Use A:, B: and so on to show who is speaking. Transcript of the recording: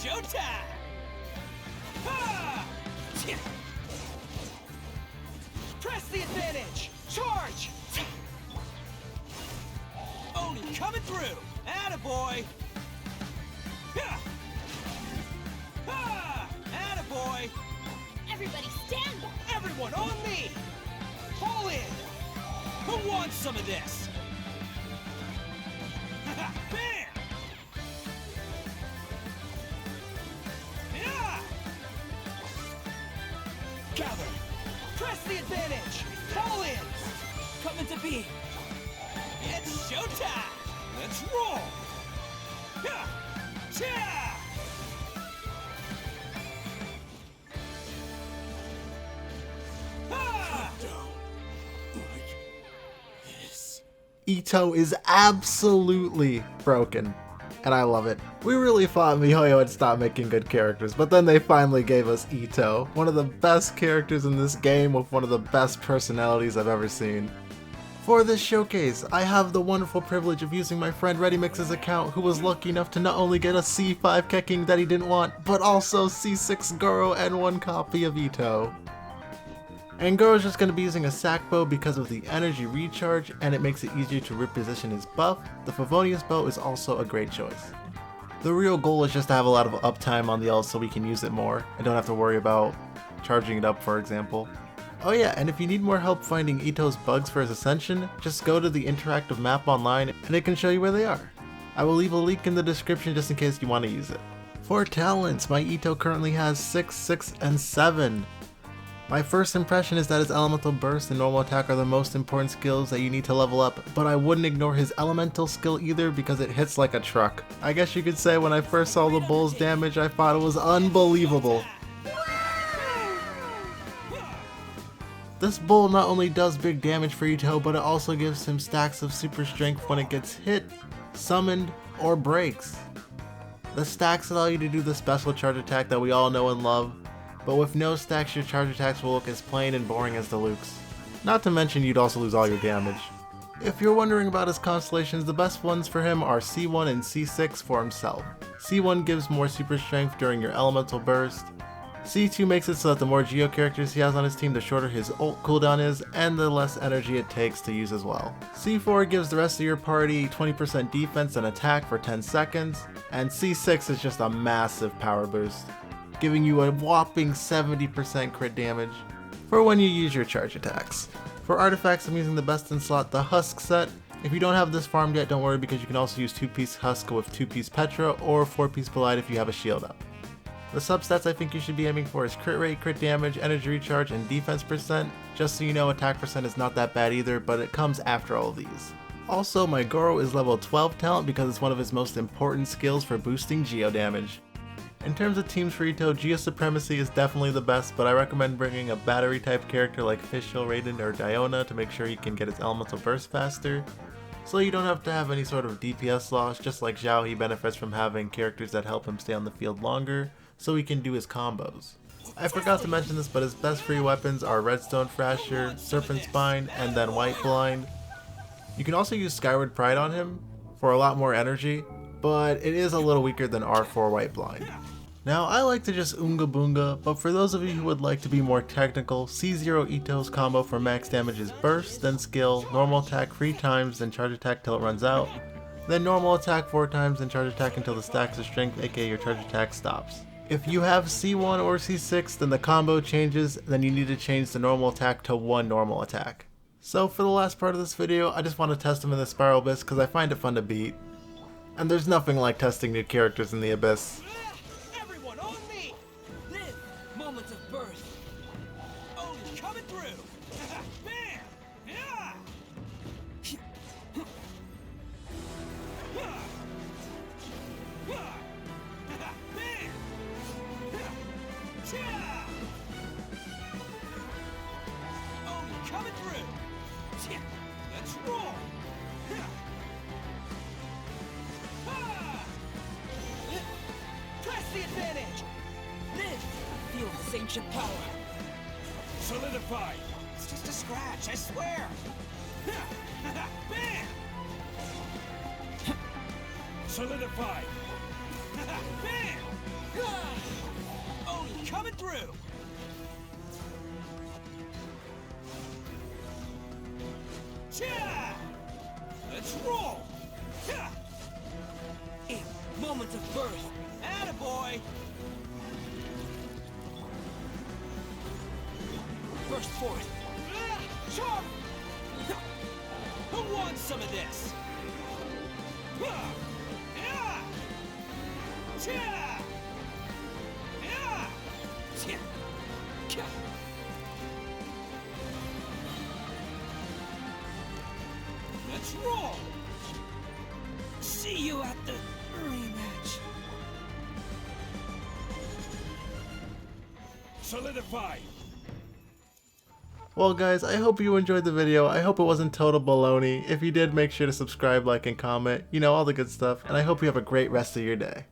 A: showtime! Ha! Press the advantage! Charge! Oni coming through! Attaboy! Ha! Ha! Attaboy!
B: Everybody stand up!
A: Everyone on me! Pull in! Who wants some of this? Bam! Yeah! Gather! Press the advantage! Pull in! Coming to be! It's showtime! Let's roll! Yeah! Yeah!
C: Itto is absolutely broken, and I love it. We really thought MiHoYo would stop making good characters, but then they finally gave us Itto, one of the best characters in this game with one of the best personalities I've ever seen. For this showcase, I have the wonderful privilege of using my friend ReadyMix's account, who was lucky enough to not only get a C5 Keking that he didn't want, but also C6 Goro and one copy of Itto. And Goro's just going to be using a sack bow because of the energy recharge, and it makes it easier to reposition his buff. The Favonius bow is also a great choice. The real goal is just to have a lot of uptime on the ult so we can use it more and don't have to worry about charging it up, for example. Oh yeah, and if you need more help finding Itto's bugs for his ascension, just go to the interactive map online and it can show you where they are. I will leave a link in the description just in case you want to use it. For talents, my Itto currently has 6, 6, and 7. My first impression is that his elemental burst and normal attack are the most important skills that you need to level up, but I wouldn't ignore his elemental skill either because it hits like a truck. I guess you could say when I first saw the bull's damage, I thought it was unbelievable. This bull not only does big damage for Itto, but it also gives him stacks of super strength when it gets hit, summoned, or breaks. The stacks allow you to do the special charge attack that we all know and love, but with no stacks your charge attacks will look as plain and boring as the Luke's. Not to mention you'd also lose all your damage. If you're wondering about his constellations, the best ones for him are C1 and C6 for himself. C1 gives more super strength during your elemental burst. C2 makes it so that the more Geo characters he has on his team, the shorter his ult cooldown is, and the less energy it takes to use as well. C4 gives the rest of your party 20% defense and attack for 10 seconds, and C6 is just a massive power boost, giving you a whopping 70% crit damage for when you use your charge attacks. For artifacts, I'm using the best in slot, the Husk set. If you don't have this farmed yet, don't worry because you can also use 2-piece Husk with 2-piece Petra or 4-piece Polite if you have a shield up. The substats I think you should be aiming for is crit rate, crit damage, energy recharge, and defense percent. Just so you know, attack percent is not that bad either, but it comes after all of these. Also, my Goro is level 12 talent because it's one of his most important skills for boosting Geo damage. In terms of teams for Itto, Geo Supremacy is definitely the best, but I recommend bringing a battery type character like Fischl, Raiden, or Diona to make sure he can get his elemental burst faster. So you don't have to have any sort of DPS loss. Just like Xiao, he benefits from having characters that help him stay on the field longer, so he can do his combos. I forgot to mention this, but his best free weapons are Redstone Thrasher, Serpent Spine, and then White Blind. You can also use Skyward Pride on him for a lot more energy, but it is a little weaker than R4 White Blind. Now, I like to just Oonga Boonga, but for those of you who would like to be more technical, C0 Itto's combo for max damage is Burst, then Skill, Normal Attack 3 times, then Charge Attack till it runs out, then Normal Attack 4 times, then Charge Attack until the stacks of strength, aka your Charge Attack, stops. If you have C1 or C6, then the combo changes, then you need to change the normal attack to 1 normal attack. So for the last part of this video, I just want to test him in the Spiral Abyss because I find it fun to beat. And there's nothing like testing new characters in the Abyss.
A: Everyone on me! Live! Moment of birth! Oh, coming through! Bam! Yeah! Oh, coming through! Let's roll! Press the advantage! Live! Feel this ancient power! Solidify! It's just a scratch, I swear! Bam! Solidify! Bam! Oni coming through. Cha! Let's roll. Ha! In moments of birth. Attaboy. Burst forth. Chomp! Who wants some of this? Yeah! Cha! Yeah! Cha! Cha! Let's roll! See you at the rematch. Solidify!
C: Well guys, I hope you enjoyed the video. I hope it wasn't total baloney. If you did, make sure to subscribe, like, and comment. You know, all the good stuff. And I hope you have a great rest of your day.